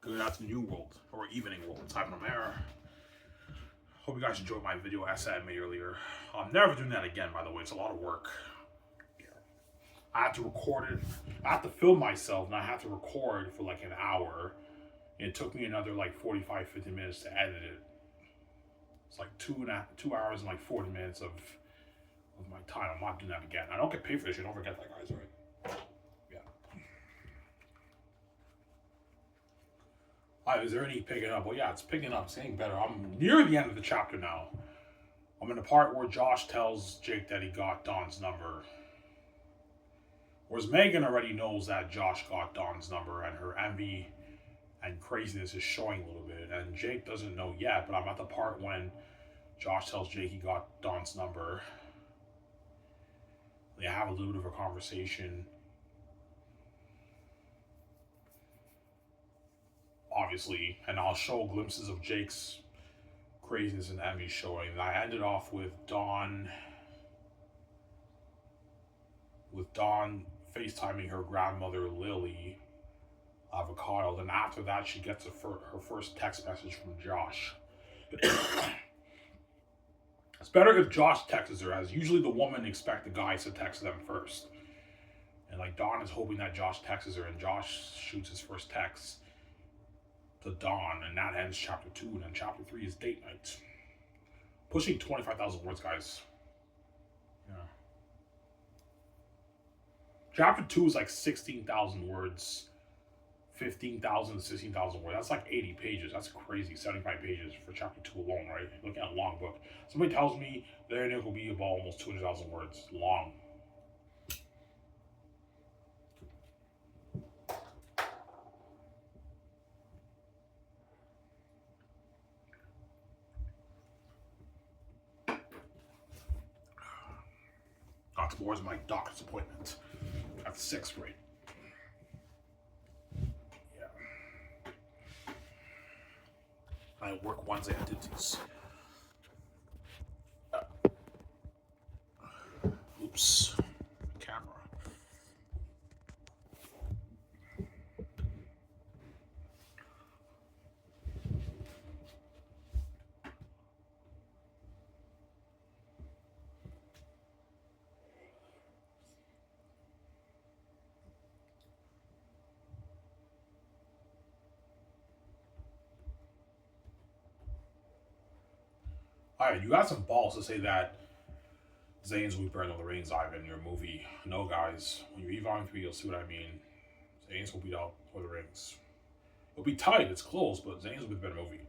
Good afternoon, world, or evening, world. Time from there. Hope you guys enjoyed my video essay I made earlier. I'm never doing that again, by the way. It's a lot of work. I had to record it. I had to film myself, and I had to record for like an hour. And it took me another like 45, 50 minutes to edit it. It's like 2 hours and like 40 minutes of my time. I'm not doing that again. I don't get paid for this shit. Don't forget that, guys, right? Is there any picking up? Well, yeah, it's picking up. It's getting better. I'm near the end of the chapter now. I'm in the part where Josh tells Jake that he got Dawn's number. Whereas Megan already knows that Josh got Dawn's number, and her envy and craziness is showing a little bit. And Jake doesn't know yet, but I'm at the part when Josh tells Jake he got Dawn's number. They have a little bit of a conversation. Obviously, and I'll show glimpses of Jake's craziness and envy showing. And I ended off with Dawn FaceTiming her grandmother Lily Avocado. Then after that, she gets her first text message from Josh. It's better if Josh texts her, as usually the woman expects the guys to text them first. And like Dawn is hoping that Josh texts her, and Josh shoots his first text to Dawn, and that ends chapter 2, and then chapter 3 is date night. Pushing 25,000 words, guys. Yeah. Chapter 2 is like 16,000 words. 15,000 to 16,000 words. That's like 80 pages. That's crazy. 75 pages for chapter 2 alone, right? Looking at a long book. Somebody tells me their ending will be about almost 200,000 words long. Tomorrow's my doctor's appointment at 6th grade. Yeah. I work Wednesday entities. Oops. Camera. Alright, you got some balls to say that Xanus Movie beat Lord of the Rings, Ivan, in your movie. No, guys. When you read Volume 3, you'll see what I mean. Xanus will beat out Lord of the Rings. It'll be tight, it's close, but Xanus will be the better movie.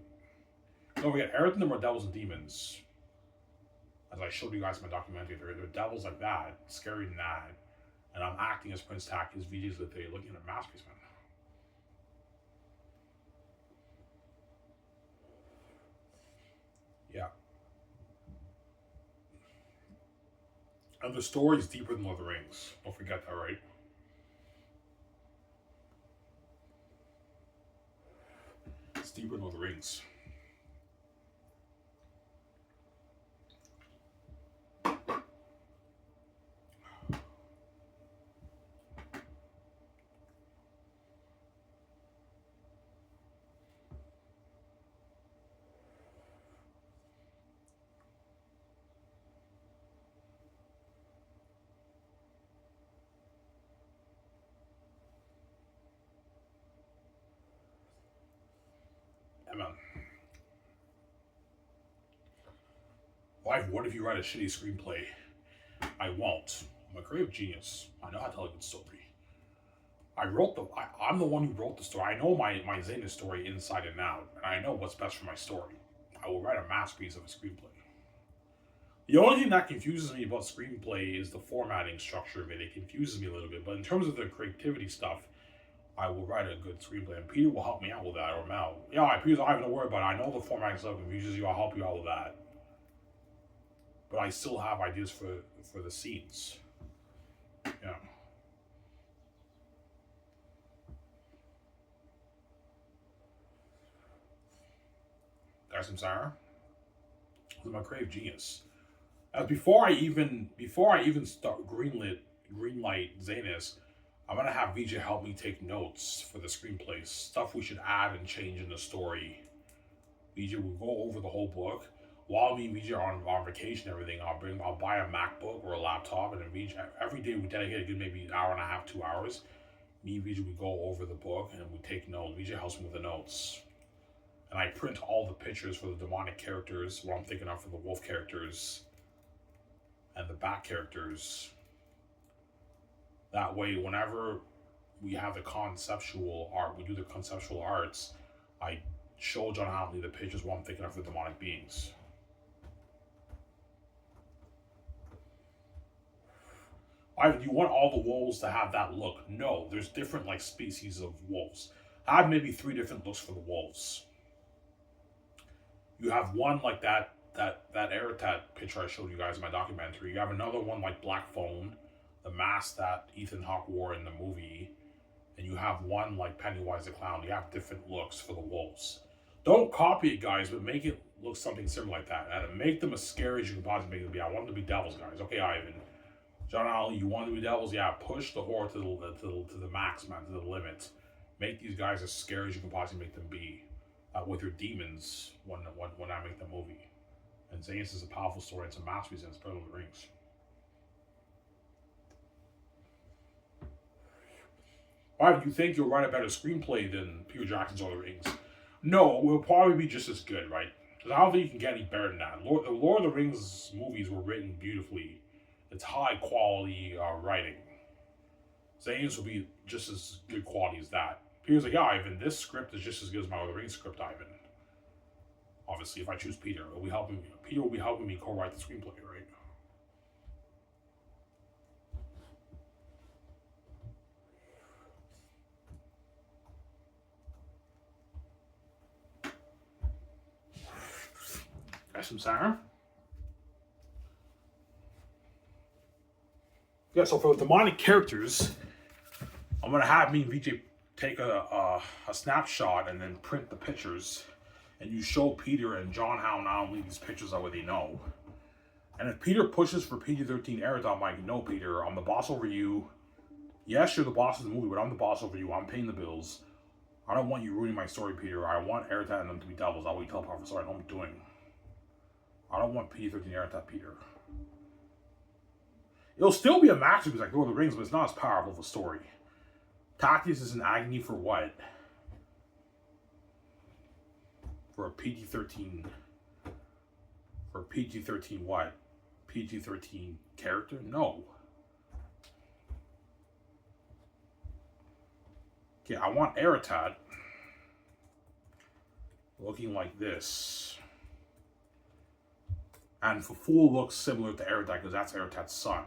Don't forget, everything them are devils and demons. As I showed you guys in my documentary, they're devils like that, scary than that. And I'm acting as Prince Taki's videos that they're looking at a masterpiece, man. Yeah. And the story is deeper than Lord of the Rings. Don't forget that, right? It's deeper than Lord of the Rings. Man. Wife, what if you write a shitty screenplay? I won't. I'm a creative genius. I know how to tell a good story. I'm the one who wrote the story. I know my Xanus story inside and out, and I know what's best for my story. I will write a masterpiece of a screenplay. The only thing that confuses me about screenplay is the formatting structure of it. It confuses me a little bit, but in terms of the creativity stuff, I will write a good screenplay, and Peter will help me out with that, or Mel. Yeah, Peter's not even to worry about it. I know the formatting stuff confuses you. I'll help you out with that. But I still have ideas for the scenes. Yeah. Guys, I'm sorry. I'm a creative genius. Before I even greenlight Xanus, I'm gonna have VJ help me take notes for the screenplays, stuff we should add and change in the story. VJ will go over the whole book. While me and VJ are on vacation and everything, I'll buy a MacBook or a laptop, and then VJ every day we dedicate a good maybe an hour and a half, 2 hours. Me and VJ we go over the book and we take notes. VJ helps me with the notes. And I print all the pictures for the demonic characters, what I'm thinking of for the wolf characters and the bat characters. That way, whenever we have the conceptual art, we do the conceptual arts, I show John Hamley the pictures what I'm thinking of the demonic beings. Do you want all the wolves to have that look? No, there's different like species of wolves. I have maybe 3 different looks for the wolves. You have one like that Aratat picture I showed you guys in my documentary. You have another one like Black Phone, the mask that Ethan Hawke wore in the movie, and you have one like Pennywise the Clown. You have different looks for the wolves. Don't copy it, guys, but make it look something similar like that, and make them as scary as you can possibly make them be. I want them to be devils, guys. Okay, Ivan. John Ollie, you want them to be devils? Yeah, push the horror to the max, man, to the limit. Make these guys as scary as you can possibly make them be. With your demons when I make the movie. And Xanus is a powerful story. It's a masterpiece and it's better than the Rings. Why do you think you'll write a better screenplay than Peter Jackson's Lord of the Rings? No, it will probably be just as good, right? Because I don't think you can get any better than that. The Lord of the Rings movies were written beautifully. It's high quality writing. Xanus will be just as good quality as that. Peter's like, yeah, Ivan, this script is just as good as my Lord of the Rings script, Ivan. Obviously, if I choose Peter, Peter will be helping me co-write the screenplay, right? Got some sour. Yeah, so for the demonic characters, I'm gonna have me and VJ take a snapshot and then print the pictures, and you show Peter and John how not only these pictures are what they know. And if Peter pushes for PG-13 Eric, I'm like, no, Peter, I'm the boss over you. Yes, you're the boss of the movie, but I'm the boss over you. I'm paying the bills. I don't want you ruining my story, Peter. I want Eric and them to be devils. That way you tell Prophet Story I know what I'm doing. I don't want PG-13 Eric, Peter. It'll still be a masterpiece like Lord of the Rings, but it's not as powerful of a story. Tactics is in agony for what? For a PG-13. For a PG-13 what? PG-13 character? No. Okay, I want Aratat looking like this. And for full looks similar to Aratat, because that's Aratat's son.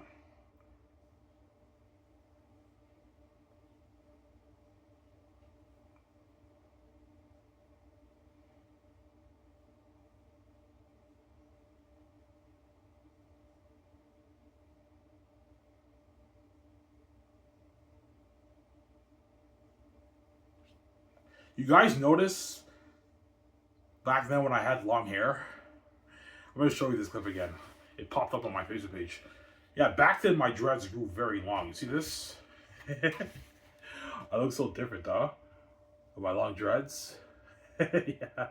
You guys notice back then when I had long hair? I'm going to show you this clip again. It popped up on my Facebook page. Yeah, back then my dreads grew very long. You see this? I look so different, huh? With my long dreads. Yeah.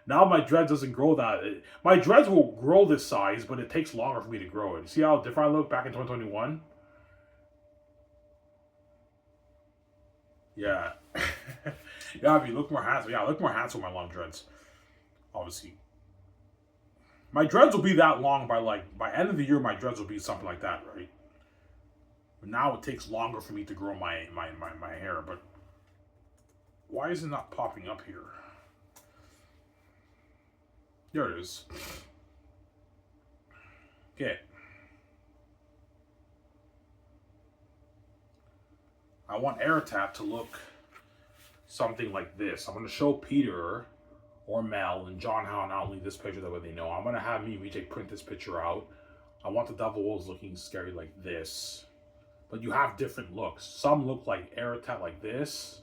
Now my dreads doesn't grow that. My dreads will grow this size, but it takes longer for me to grow it. See how different I look back in 2021? Yeah. Yeah, I mean, look more handsome. Yeah, I look more handsome with my long dreads. Obviously. My dreads will be that long by end of the year, my dreads will be something like that, right? But now it takes longer for me to grow my hair, but why is it not popping up here? There it is. Okay. I want Aratat to look something like this. I'm going to show Peter or Mel and John how not only this picture that way they know. I'm going to have me and VJ print this picture out. I want the devil wolves looking scary like this. But you have different looks. Some look like Aratat like this.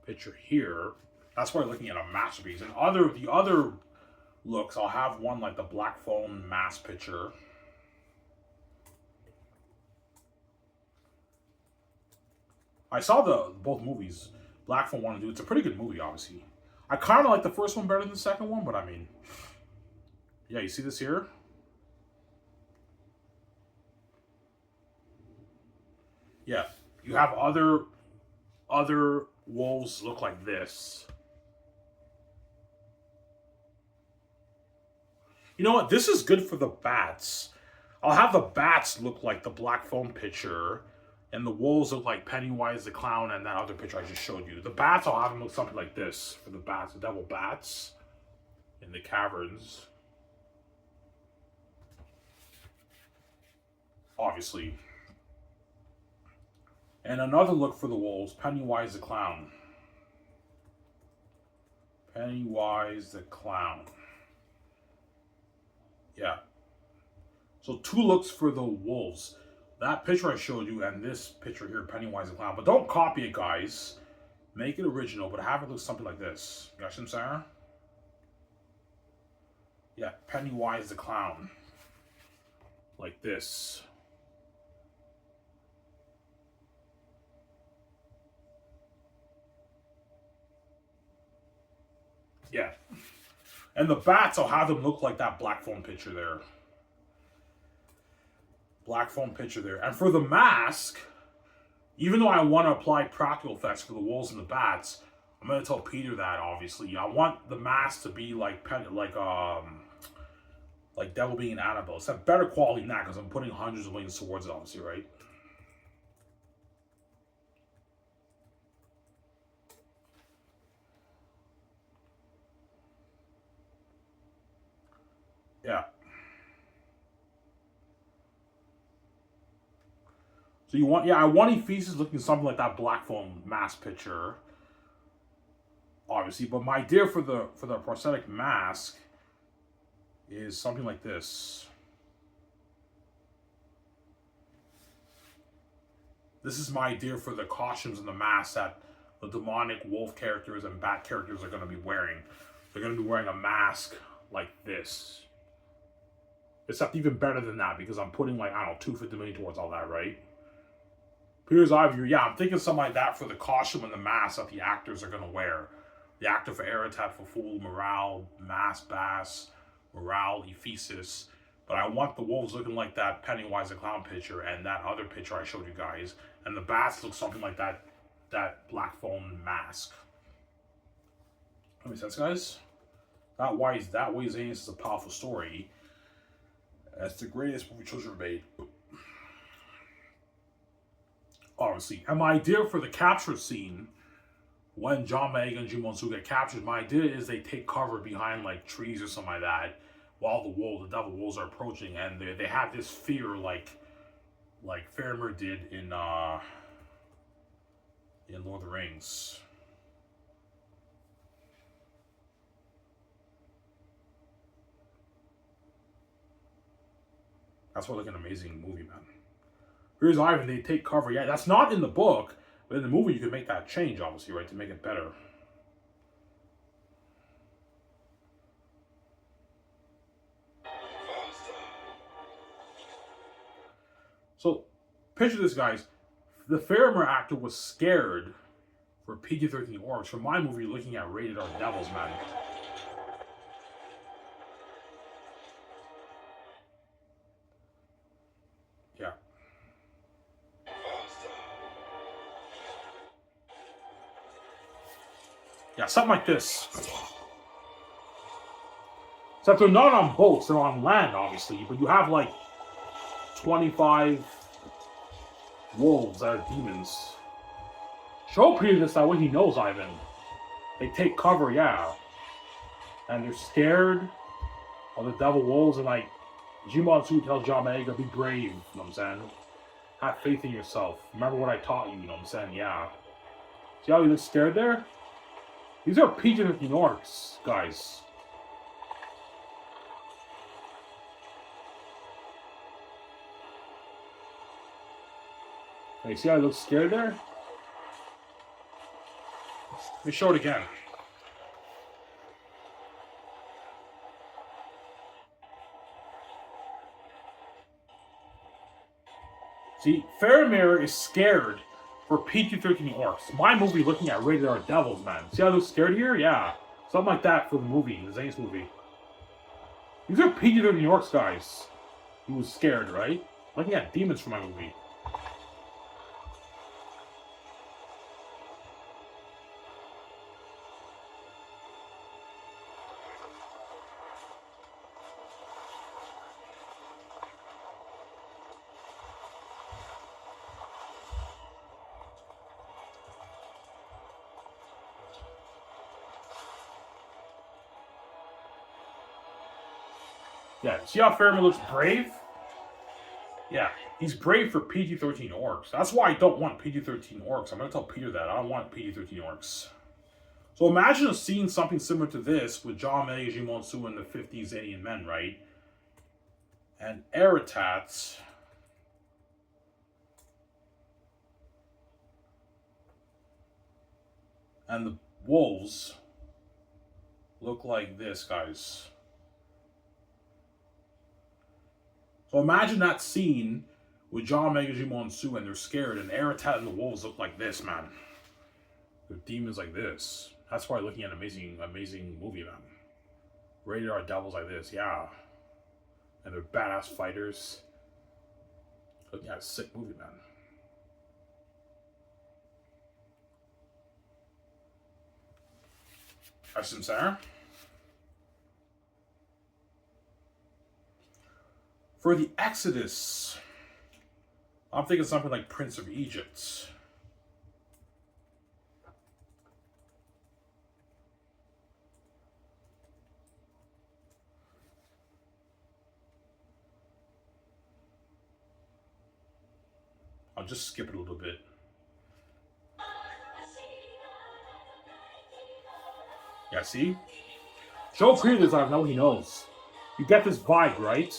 Picture here. That's why I'm looking at a masterpiece. And the other looks, I'll have one like the Black Phone mask picture. I saw the both movies, Black Phone 1 and 2. It's a pretty good movie, obviously. I kind of like the first one better than the second one, but I mean, yeah, you see this here? Yeah, you have other wolves look like this. You know what? This is good for the bats. I'll have the bats look like the Black Phone picture, and the wolves look like Pennywise the clown and that other picture I just showed you. The bats, I'll have them look something like this for the bats, the devil bats in the caverns. Obviously. And another look for the wolves, Pennywise the clown. Pennywise the clown. Yeah. So 2 looks for the wolves. That picture I showed you and this picture here, Pennywise the clown. But don't copy it, guys. Make it original, but have it look something like this. You got what I'm saying? Yeah, Pennywise the clown. Like this. Yeah. And the bats, I'll have them look like that Black Phone picture there. Black Phone picture there. And for the mask, even though I want to apply practical effects for the wolves and the bats, I'm going to tell Peter that, obviously. I want the mask to be like Devil Being Annabelle. It's a better quality than that because I'm putting hundreds of millions towards it, obviously, right? Yeah. So you want, yeah, I want Ephesus looking something like that Black Phone mask picture, obviously. But my idea for the prosthetic mask is something like this. This is my idea for the costumes and the masks that the demonic wolf characters and bat characters are going to be wearing. They're going to be wearing a mask like this. Except even better than that because I'm putting like, I don't know, 250 million towards all that, right? Peter's eye view, yeah, I'm thinking something like that for the costume and the mask that the actors are going to wear. The actor for Eratat, for Fool, Morale, Mask, Bass, Morale, Ephesus. But I want the wolves looking like that Pennywise the Clown picture and that other picture I showed you guys. And the bats look something like that Black Phone mask. That makes sense, guys? That way, Xanus is a powerful story. It's the greatest movie children made. Obviously. And my idea for the capture scene, when John Boyega and Jimon get captured, my idea is they take cover behind like trees or something like that while the devil wolves are approaching, and they have this fear like Faramir did in Lord of the Rings. That's what like an amazing movie, man. Here's Ivan, they take cover. Yeah, that's not in the book, but in the movie you can make that change, obviously, right, to make it better. So, picture this, guys. The Faramir actor was scared for PG-13 orcs. For my movie, you're looking at rated R devils, man. Yeah. Yeah, something like this. Except they're not on boats, they're on land, obviously. But you have like 25 wolves that are demons. Show Peter this that way he knows, Ivan. They take cover, yeah. And they're scared of the devil wolves, and like Jimon Su tells John Boyega, be brave, you know what I'm saying? Have faith in yourself. Remember what I taught you, you know what I'm saying? Yeah. See how he looks scared there? These are PG-13 orcs, guys. Hey, see how he looks scared there? Let me show it again. See, Faramir is scared for PG-13 orcs. My movie looking at rated R devils, man. See how I look scared here? Yeah. Something like that for the movie, the Xanus movie. These are PG-13 orcs, guys. He was scared, right? Looking at demons for my movie. Yeah, see how Fairman looks brave? Yeah, he's brave for PG-13 orcs. That's why I don't want PG-13 orcs. I'm going to tell Peter that. I don't want PG-13 orcs. So imagine a scene something similar to this with John May, Jimon Su, and the 50 Xanian men, right? And Aratats. And the wolves look like this, guys. So imagine that scene with John Megajimon Su and they're scared, and Aratat and the wolves look like this, man. They're demons like this. That's why looking at an amazing movie, man. Rated R devils like this, yeah. And they're badass fighters. Looking at a sick movie, man. That's some Sarah. For the Exodus, I'm thinking something like Prince of Egypt. I'll just skip it a little bit. Yeah, see? Joe Creed I know he knows. You get this vibe, right?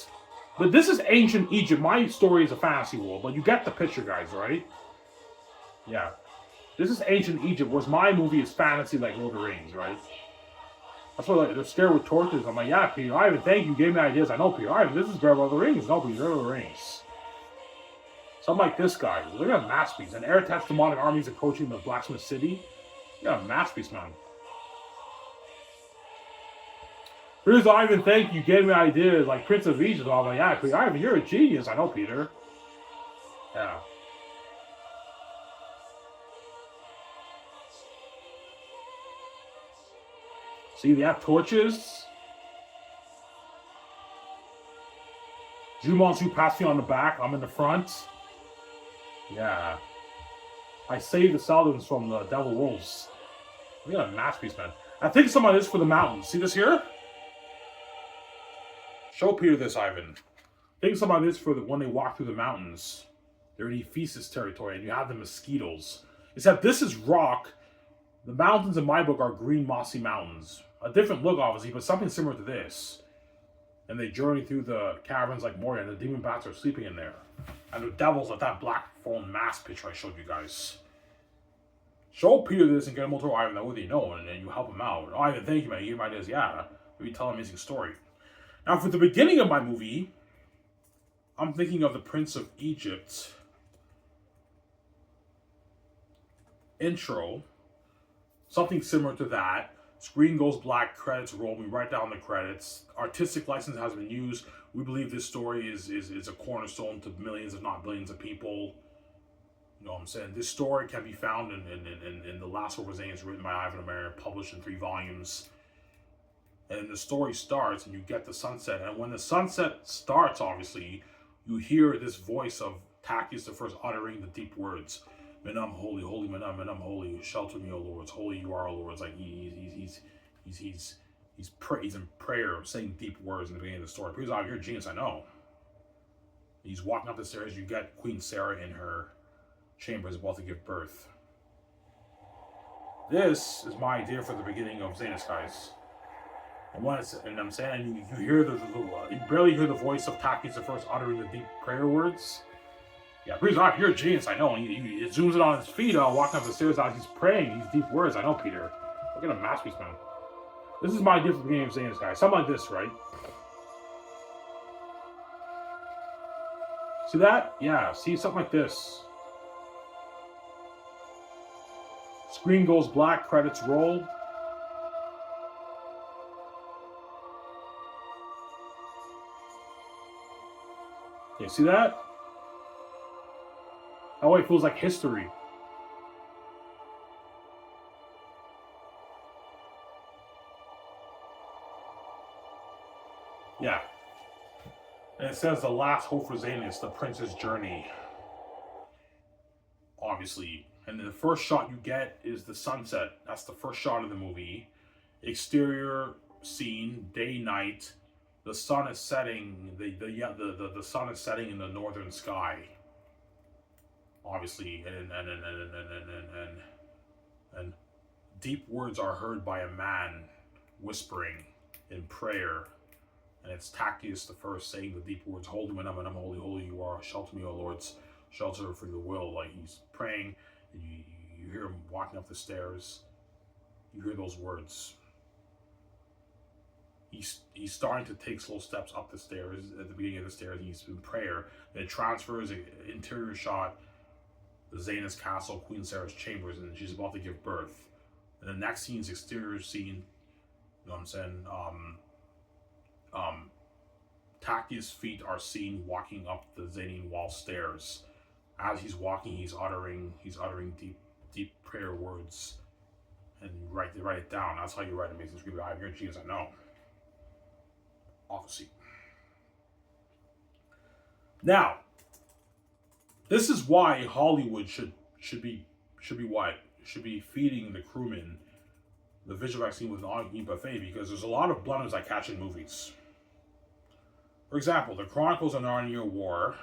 But this is ancient Egypt. My story is a fantasy world, but you get the picture, guys, right? Yeah. This is ancient Egypt, whereas my movie is fantasy like Lord of the Rings, right? That's why like, they're scared with torches. I'm like, yeah, Peter Ivan, thank you, gave me ideas. I know, Peter Ivan, this is Lord of the Rings. No, Peter, Lord of the Rings. Something like this guy. Look at a masterpiece. And Aratat's demonic armies approaching the blacksmith city. Yeah, a masterpiece, man. Here's Ivan, thank you, gave me ideas like Prince of Egypt. I'm like, yeah, Peter Ivan, you're a genius. I know, Peter. Yeah. See, they have torches. Jumonsu passed me on the back. I'm in the front. Yeah. I saved the Saladins from the Devil Wolves. Look at a masterpiece, man. I think some of this for the mountains. See this here? Show Peter this, Ivan. Think about this for when they walk through the mountains. They're in Ephesus territory, and you have the mosquitoes. Except this is rock. The mountains in my book are green, mossy mountains. A different look, obviously, but something similar to this. And they journey through the caverns like Moria, and the demon bats are sleeping in there. And the devils at that black phone mask picture I showed you guys. Show Peter this and get him to Ivan that way they know, and then you help him out. Ivan, thank you, man. You gave him ideas. Yeah, maybe tell an amazing story. Now, for the beginning of my movie, I'm thinking of the Prince of Egypt intro. Something similar to that. Screen goes black, credits roll. We write down the credits. Artistic license has been used. We believe this story is a cornerstone to millions, if not billions, of people. You know what I'm saying? This story can be found in The Last War of Xanus, written by Ivan Amir, published in 3 volumes. And the story starts, and you get the sunset. And when the sunset starts, obviously, you hear this voice of Tachys the First uttering the deep words. Menam holy, holy Menam, Menam holy, shelter me, O Lords. Holy you are, O Lords. Like he's in prayer, saying deep words in the beginning of the story. Because you're a genius, I know. He's walking up the stairs. You get Queen Sarah in her chamber is about to give birth. This is my idea for the beginning of Xanus, guys. And I'm saying, you hear you barely hear the voice of Tachys the First uttering the deep prayer words. Yeah, please, you're a genius, I know. He zooms in on his feet, walking up the stairs as he's praying these deep words. I know, Peter. Look at a masterpiece, man. This is my idea for the beginning of Xanus, guys. Something like this, right? See that? Yeah, see, something like this. Screen goes black, credits roll. Okay, see that? Oh, it feels like history. Yeah. And it says the last hope for Xanus, the prince's journey. Obviously. And then the first shot you get is the sunset. That's the first shot of the movie. Exterior scene, day, night. The sun is setting. The sun is setting in the northern sky. Obviously, and deep words are heard by a man whispering in prayer. And it's Tactius the first saying the deep words, "Holy man, I'm holy, holy you are. Shelter me, O Lords, shelter for your will." Like he's praying, and you hear him walking up the stairs. You hear those words. He's starting to take slow steps up the stairs at the beginning of the stairs, and he's in prayer. Then it transfers an interior shot, the Xanus Castle, Queen Sarah's chambers, and she's about to give birth. And the next scene is exterior scene. You know what I'm saying? Tactius' feet are seen walking up the Xanian wall stairs. As he's walking, he's uttering deep prayer words, and write it down. That's how you write Amazing Screenplay. I'm here, Jesus, I know. Obviously. Now, this is why Hollywood should be what? Should be feeding the crewmen the visual vaccine with an all-you-can-eat buffet, because there's a lot of blunders I catch in movies. For example, the Chronicles of Narnia War.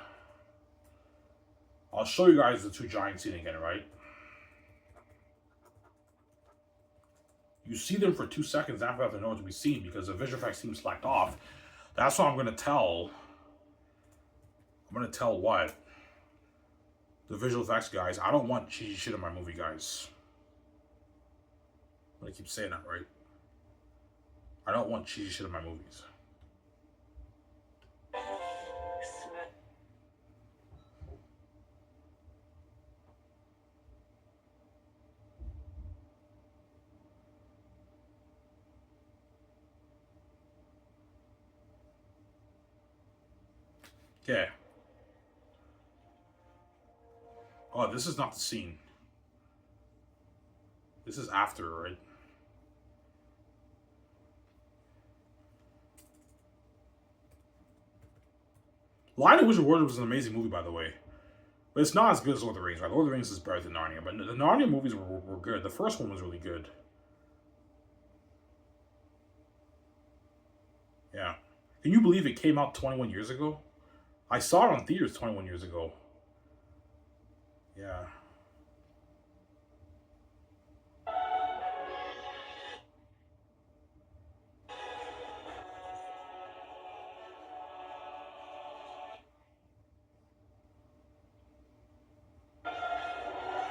I'll show you guys the two giant scene again, right? You see them for 2 seconds after they're nowhere to be seen because the visual effects seem slacked off. That's what I'm going to tell. I'm going to tell what? The visual effects guys. I don't want cheesy shit in my movie, guys. I'm going to keep saying that, right? I don't want cheesy shit in my movies. Okay. Oh, this is not the scene. This is after, right? Lion and Witch Warrior was an amazing movie, by the way. But it's not as good as Lord of the Rings, right? Lord of the Rings is better than Narnia. But the Narnia movies were good. The first one was really good. Yeah. Can you believe it came out 21 years ago? I saw it on theaters 21 years ago. Yeah.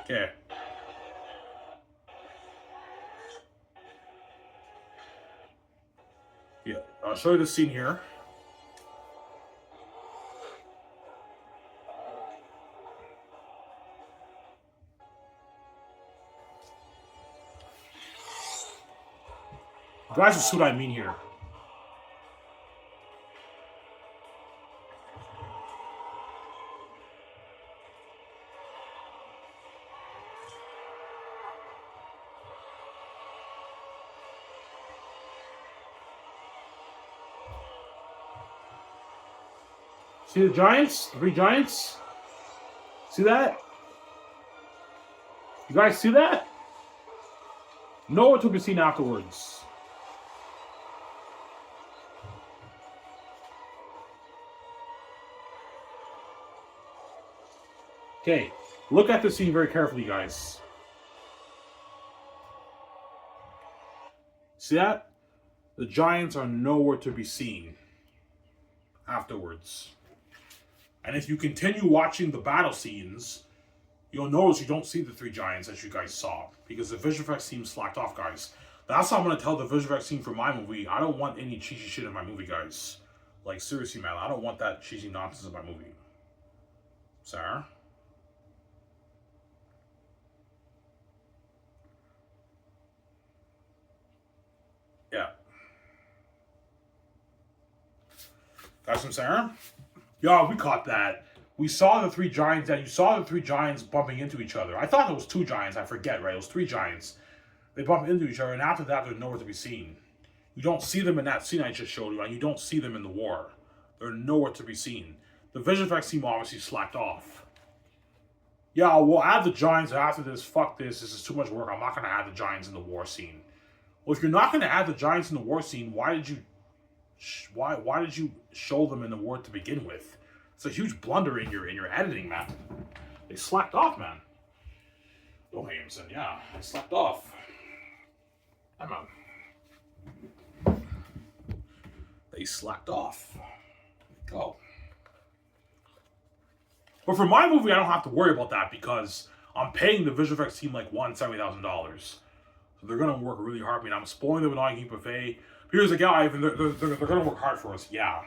Okay. Yeah, I'll show you the scene here. Guys will see what I mean here. See the giants? The three giants? See that? You guys see that? Nowhere to be seen afterwards. Okay, look at the scene very carefully, guys. See that? The giants are nowhere to be seen afterwards. And if you continue watching the battle scenes, you'll notice you don't see the three giants as you guys saw, because the visual effects seem slacked off, guys. That's how I'm going to tell the visual effects scene for my movie. I don't want any cheesy shit in my movie, guys. Like, seriously, man, I don't want that cheesy nonsense in my movie. Sarah? Yeah. That's what I'm saying? Yeah, we caught that. We saw the three giants, and you saw the three giants bumping into each other. I thought it was two giants. I forget, right? It was three giants. They bump into each other, and after that, they're nowhere to be seen. You don't see them in that scene I just showed you, and you don't see them in the war. They're nowhere to be seen. The visual effects team obviously slacked off. Yeah, we'll add the giants after this. Fuck this. This is too much work. I'm not going to add the giants in the war scene. Well, if you're not going to add the giants in the war scene, why did you show them in the war to begin with? It's a huge blunder in your editing, man. They slacked off, man. Oh, Williamson, yeah, they slacked off. Come on. They slacked off. Go. But for my movie, I don't have to worry about that because I'm paying the visual effects team like $170,000. So they're gonna work really hard. I mean, I'm spoiling them with all keep buffet. Here's a guy, and they're gonna work hard for us. Yeah.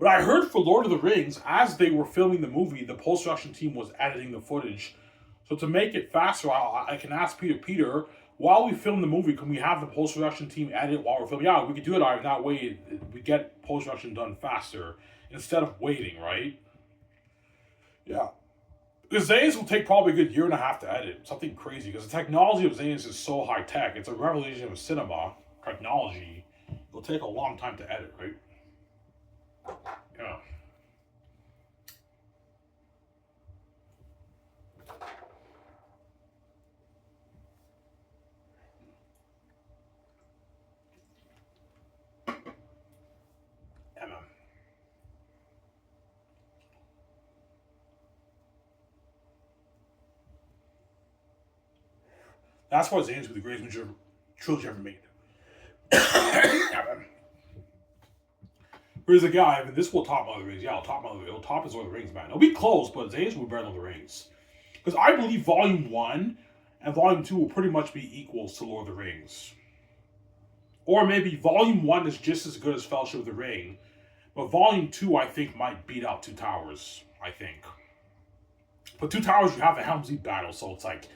But I heard for Lord of the Rings, as they were filming the movie, the post-production team was editing the footage. So to make it faster, I can ask Peter, while we film the movie, can we have the post-production team edit while we're filming? Yeah, we could do it that way. We get post-production done faster instead of waiting, right? Yeah. Because Xanus will take probably a good year and a half to edit. Something crazy. Because the technology of Xanus is so high-tech. It's a revolution of cinema technology. It'll take a long time to edit, right? Yeah. Emma. That's why Xanus was the greatest trilogy ever made. Whereas a guy, I mean, this will top Lord of the Rings. Yeah, it'll top his Lord of the Rings, man. It'll be close, but Xanus will be better than Lord of the Rings. Because I believe Volume 1 and Volume 2 will pretty much be equals to Lord of the Rings. Or maybe Volume 1 is just as good as Fellowship of the Ring, but Volume 2, I think, might beat out Two Towers, I think. But Two Towers, you have the Helm's Deep battle, so it's like...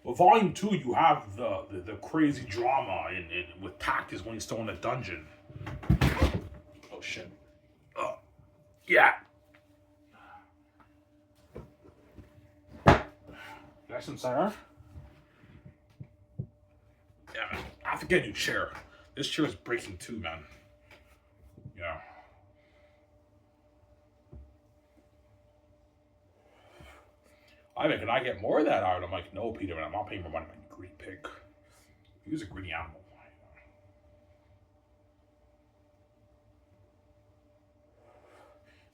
But Volume 2, you have the crazy drama with Tactus when he's still in the dungeon. Oh, shit. Oh, yeah. Nice and Sarah? Yeah, man. I have to get a new chair. This chair is breaking too, man. Yeah. I mean, can I get more of that art? I'm like, no, Peter, man, I'm not paying more money. My greedy pig. He was a greedy animal.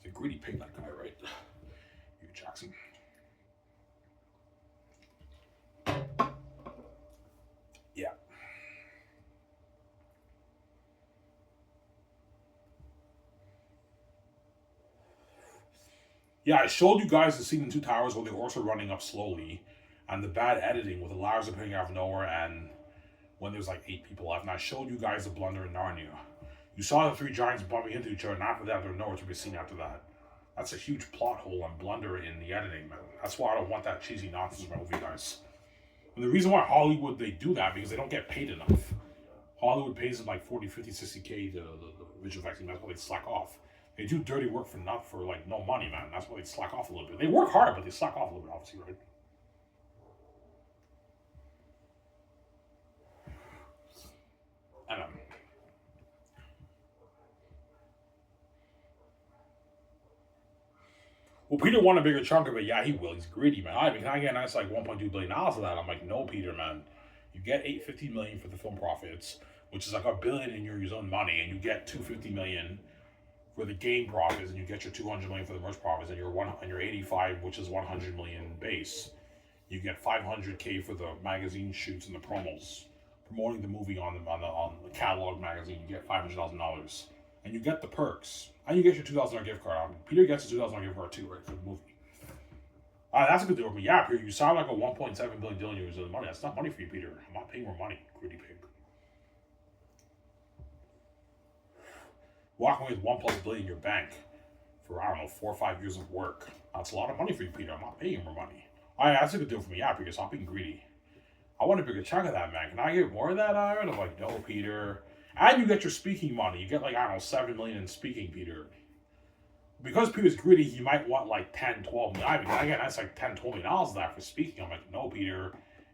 He's a greedy pig, that guy, right? You, Jackson. Yeah. Yeah, I showed you guys the scene in Two Towers where the orcs are running up slowly, and the bad editing with the ladders appearing out of nowhere, and when there's like 8 people left. And I showed you guys the blunder in Narnia. You saw the 3 giants bumping into each other, and after that, they're nowhere to be seen after that. That's a huge plot hole and blunder in the editing, man. That's why I don't want that cheesy nonsense in my movie, guys. And the reason why Hollywood, they do that, because they don't get paid enough. Hollywood pays them like 40, 50, 60K to the visual effects team. That's why they slack off. They do dirty work for like no money, man. That's why they slack off a little bit. They work hard, but they slack off a little bit, obviously, right? And well, Peter won a bigger chunk of it. Yeah, he will. He's greedy, man. I mean, can I get a nice like $1.2 billion of that? I'm like, no, Peter, man. You get $850 million for the film profits, which is like $1 billion in your own money, and you get $250 million for the game profits, and you get your $200 million for the merch profits, and your 85, which is $100 million base. You get $500K for the magazine shoots and the promos, promoting the movie on the catalog magazine. You get $500,000, and you get the perks, and you get your $2,000 gift card. Peter gets a $2,000 gift card too, right, for the movie. That's a good deal for me. Yeah, Peter, you sound like a $1.7 billion deal in your money. That's not money for you, Peter. I'm not paying more money, greedy pig. Walking away with $1+ billion in your bank for, I don't know, 4 or 5 years of work. That's a lot of money for you, Peter. I'm not paying you more money. That's a good deal for me. Yeah, Peter, stop being greedy. I want a bigger chunk of that, man. Can I get more of that, Iron? I'm like, no, Peter. And you get your speaking money. You get like, I don't know, 7 million in speaking, Peter. Because Peter's greedy, he might want like 10, 12 million. I mean, again, that's like 10, 12 million dollars of that for speaking. I'm like, no, Peter.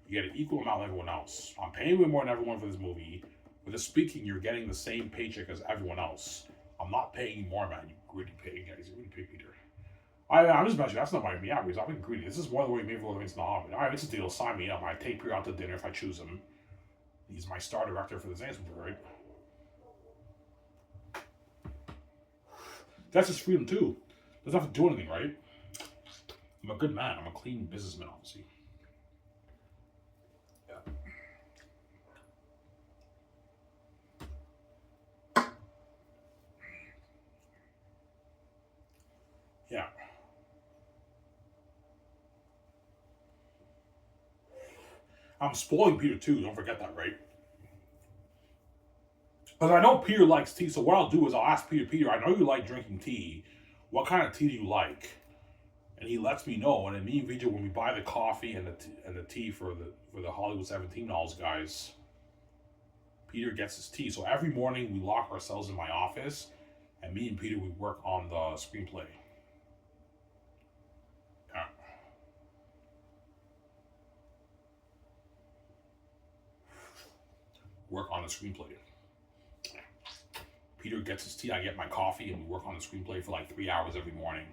You get an equal amount of everyone else. I'm paying way more than everyone for this movie. With the speaking, you're getting the same paycheck as everyone else. I'm not paying you more, man. You greedy pig, guys. You greedy pig, Peter. I'm just mentioning, that's not my yeah, because I've been greedy. This is one of the way maybe Lord of the Rings in the Hobbit. Alright, it's a deal. Sign me up. I take Peter out to dinner if I choose him. He's my star director for the Xanus Movie, right? That's his freedom, too. Doesn't have to do anything, right? I'm a good man. I'm a clean businessman, obviously. Yeah. I'm spoiling Peter too, don't forget that, right? Because I know Peter likes tea, so what I'll do is I'll ask Peter, I know you like drinking tea. What kind of tea do you like? And he lets me know. And then me and Vijay, when we buy the coffee and the tea for the Hollywood 17 dolls guys, Peter gets his tea. So every morning we lock ourselves in my office, and me and Peter we work on the screenplay. Yeah. Work on the screenplay. Peter gets his tea, I get my coffee, and we work on the screenplay for like 3 hours every morning.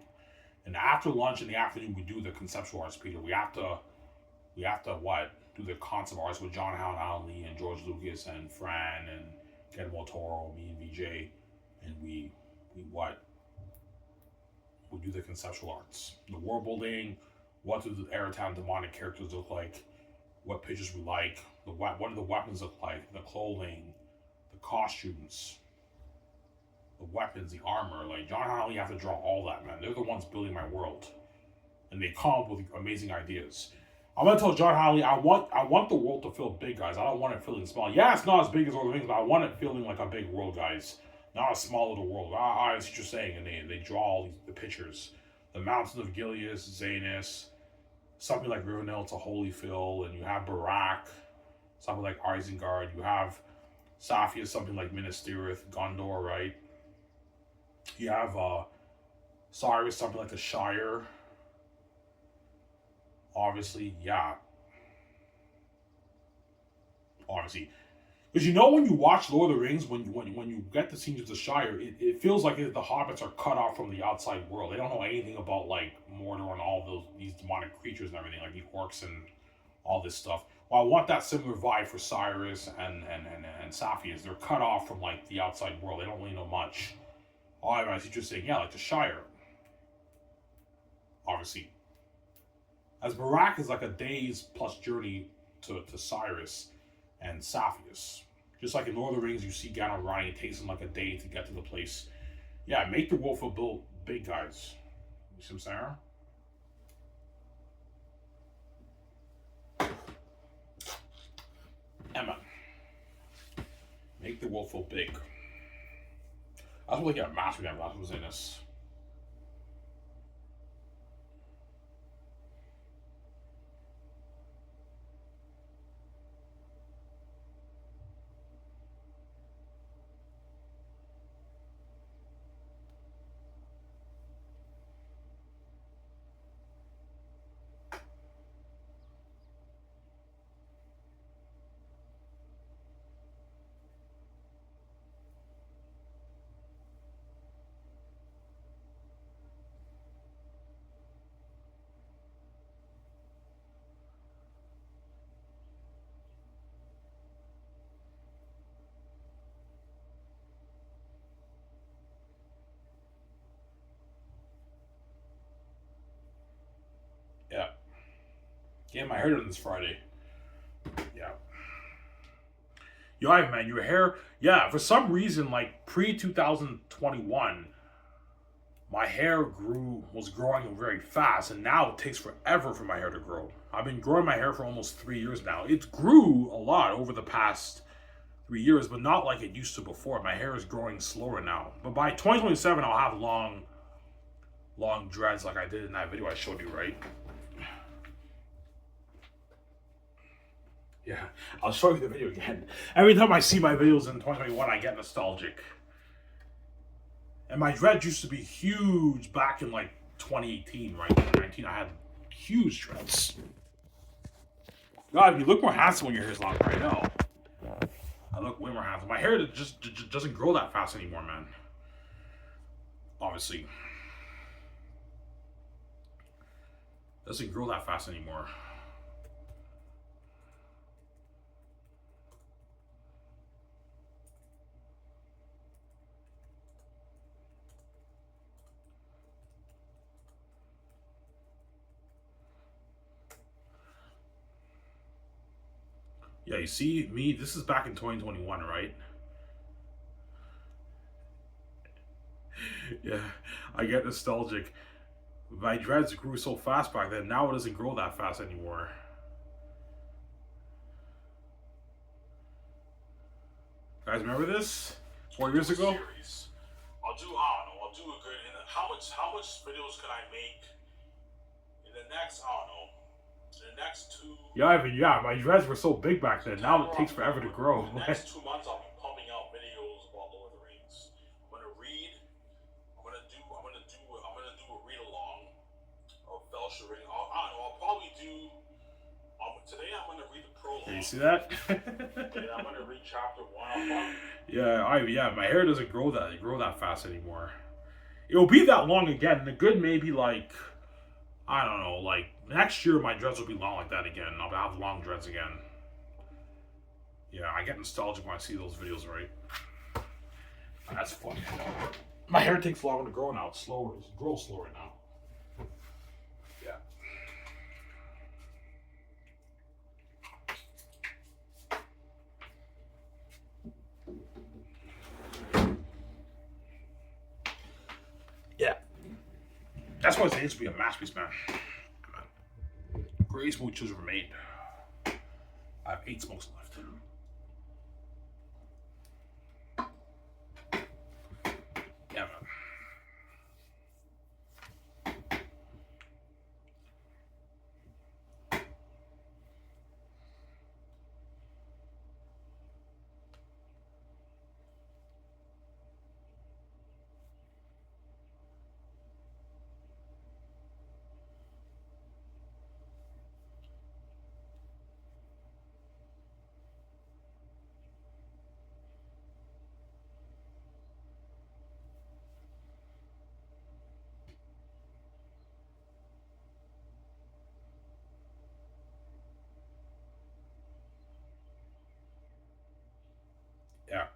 And after lunch in the afternoon, we do the conceptual arts, Peter. We have to what? Do the concept arts with John Howard, Alan Lee, and George Lucas, and Fran, and Guillermo Toro, me and VJ, and we what? We do the conceptual arts. The world building, what do the Airtown demonic characters look like, what pictures we like, what do the weapons look like, the clothing, the costumes, the weapons, the armor. Like, John Howard, you have to draw all that, man. They're the ones building my world. And they come up with amazing ideas. I'm gonna tell John Howley, I want the world to feel big, guys. I don't want it feeling small. Yeah, it's not as big as Lord of the Rings, but I want it feeling like a big world, guys. Not a small little world. I see what you're saying, and they draw all the pictures. The Mountains of Gilead, Xanus, something like Rivendell to Holyfill, and you have Barak, something like Isengard. You have Safia, something like Minas Tirith, Gondor, right? You have Cyrus, something like the Shire. Obviously, yeah. Obviously. Because you know when you watch Lord of the Rings, when you get the scenes of the Shire, it feels like the hobbits are cut off from the outside world. They don't know anything about like Mordor and all these demonic creatures and everything, like the orcs and all this stuff. Well, I want that similar vibe for Cyrus and Safias. They're cut off from like the outside world. They don't really know much. I see just saying, yeah, like the Shire. Obviously. As Barak is like a day's plus journey to Cyrus and Safias. Just like in Lord of the Rings, you see Gandalf riding, it takes him like a day to get to the place. Yeah, make the world feel big, guys. You see what I'm saying? Emma. Make the world feel big. I was looking at Master Game, I was in this. Yeah. Getting my hair done this Friday. Yeah. Yo, man, your hair, yeah, for some reason, like pre-2021, my hair was growing very fast, and now it takes forever for my hair to grow. I've been growing my hair for almost 3 years now. It grew a lot over the past 3 years, but not like it used to before. My hair is growing slower now. But by 2027, I'll have long dreads like I did in that video I showed you, right? Yeah, I'll show you the video again. Every time I see my videos in 2021, I get nostalgic. And my dreads used to be huge back in like 2018, right? 2019, I had huge dreads. God, you look more handsome when your hair's longer. I know. I look way more handsome. My hair just doesn't grow that fast anymore, man. Obviously, doesn't grow that fast anymore. Yeah, you see me. This is back in 2021, right? Yeah, I get nostalgic. My dreads grew so fast back then. Now it doesn't grow that fast anymore. Guys, remember this? 4 years ago? Series. I'll do, I don't know, I'll do a good, how much videos can I make in the next, I don't know, in the next two... Yeah, my dreads were so big back then. Now it takes forever to grow. In the next 2 months, I'll be pumping out videos about Lord of the Rings. I'm gonna read, I'm gonna do a read along of Fellowship Ring. I don't know, I'll probably do, today I'm gonna read the prologue. Yeah, you see that? Yeah, I'm gonna read chapter 1. Yeah, my hair doesn't grow that fast anymore. It'll be that long again. And the good maybe like, I don't know, like next year my dreads will be long like that again. I'll have long dreads again. Yeah, I get nostalgic when I see those videos, right? That's funny. My hair takes longer to grow now. It's slower. It grows slower now. Yeah. Yeah. That's why it needs to be a masterpiece, man. Greatest movie choose ever made. I have 8 smokes left. Yeah, man. Yeah.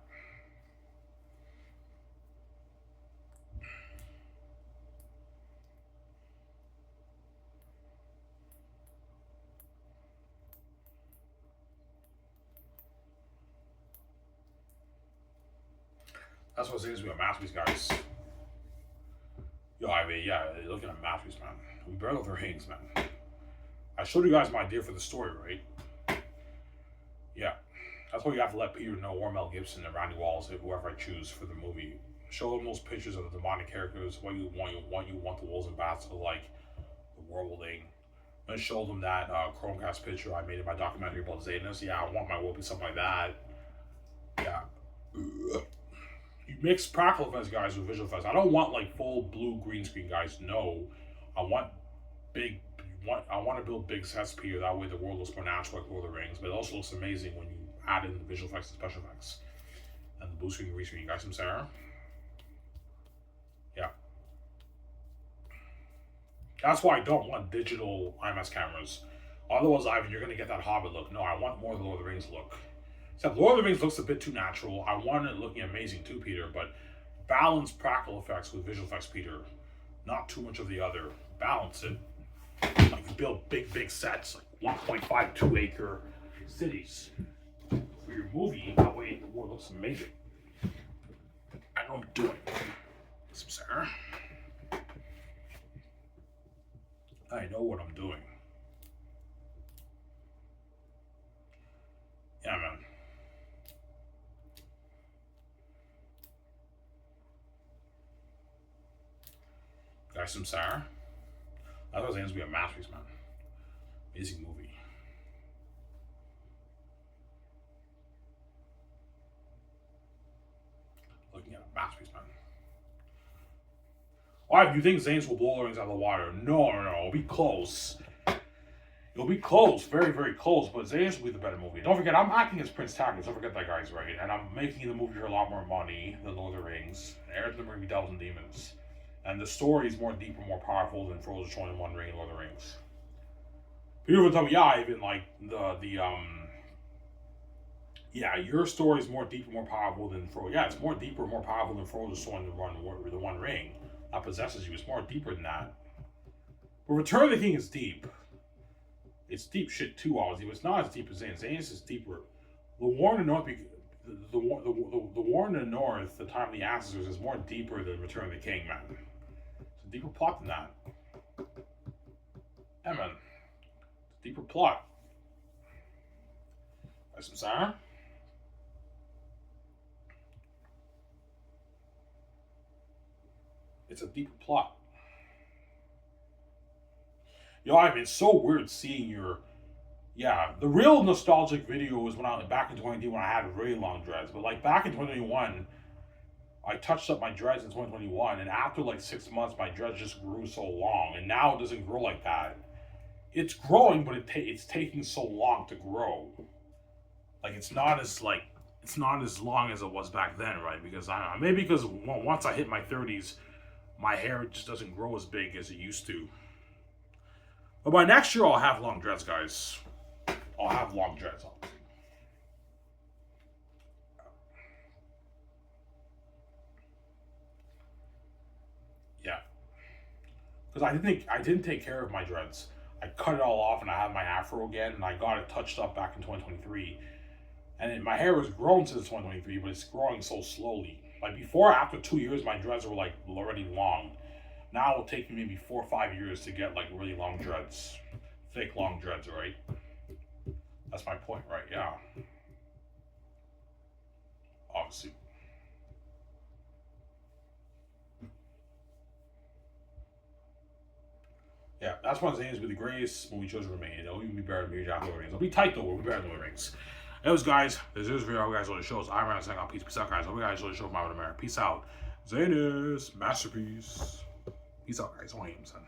That's what it seems to be a masterpiece, guys. Yo, I mean, yeah, you're looking at masterpiece, man. We barely have our hands, man. I showed you guys my idea for the story, right? Yeah. That's why you have to let Peter know, or Mel Gibson and Randy Wallace, whoever I choose for the movie. Show them those pictures of the demonic characters, what you want the wolves and bats to look like, the worldling. And show them that Chromecast picture I made in my documentary about Xanus. Yeah, I want my world to be something like that. Yeah. You mix practical effects, guys, with visual effects. I don't want like full blue green screen, guys. No, I want big. I want to build big sets, Peter. That way, the world looks more natural, like Lord of the Rings. But it also looks amazing when you add in the visual effects and special effects and the blue screen, green screen. You guys, I'm Sarah. Yeah. That's why I don't want digital IMAX cameras. Otherwise, Ivan, you're gonna get that Hobbit look. No, I want more of the Lord of the Rings look. Except Lord of the Rings looks a bit too natural. I want it looking amazing too, Peter, but balance practical effects with visual effects, Peter. Not too much of the other. Balance it. Like you build big sets, like 1.5, 2 acre cities for your movie. That way the world looks amazing. I know what I'm doing. Some Sarah. I know what I'm doing. Yeah, man. Guys, some Sarah. I thought it was going to be a masterpiece, man. Amazing movie. Masterpiece, man. Alright, do you think Xanus will blow Lord of the Rings out of the water? No. It'll be close. It'll be close, very, very close, but Xanus will be the better movie. Don't forget, I'm acting as Prince Tactus. Don't forget that, guys, right? And I'm making the movie for a lot more money than Lord of the Rings. Everything's going to be Devils and Demons. And the story is more deeper, more powerful than Frozen showing in One Ring and Lord of the Rings. People will tell me, yeah, even like yeah, your story is more deeper, more powerful than Frozen. Yeah, it's more deeper, more powerful than Frozen showing the One Ring. That possesses you. It's more deeper than that. But Return of the King is deep. It's deep shit too, obviously, but it's not as deep as Xanus. Xanus is deeper. The War in the North, the War in the North, the Time of the Ancestors, is more deeper than Return of the King, man. It's a deeper plot than that. Yeah, man. It's a deeper plot. That's what I'm saying. It's a deeper plot. Yo, I mean, it's so weird seeing your... Yeah, the real nostalgic video was when back in 2020 when I had really long dreads. But like back in 2021, I touched up my dreads in 2021, and after like 6 months, my dreads just grew so long, and now it doesn't grow like that. It's growing, but it's taking so long to grow. Like it's not as long as it was back then, right? Because maybe because once I hit my 30s, my hair just doesn't grow as big as it used to. But by next year, I'll have long dreads, guys. I'll have long dreads. Yeah, because I didn't take care of my dreads. I cut it all off, and I have my afro again, and I got it touched up back in 2023. And my hair has grown since 2023, but it's growing so slowly. Like before, after 2 years, my dreads were like already long. Now it'll take me maybe 4 or 5 years to get like really long dreads. Thick, long dreads, right? That's my point, right? Yeah. Obviously. Yeah, that's why Xanus will be the greatest movie chosen for me. It'll even be better than Major Lord of the Rings. It'll be tight though, it'll be better than Lord of the Rings. Anyways, guys, this is video. I hope you guys enjoyed the shows. I'm Ryan saying out. Peace out, guys. I hope you guys enjoyed the show from Out of America. Peace out. Xanus, masterpiece. Peace out, guys. I want to hear him, son.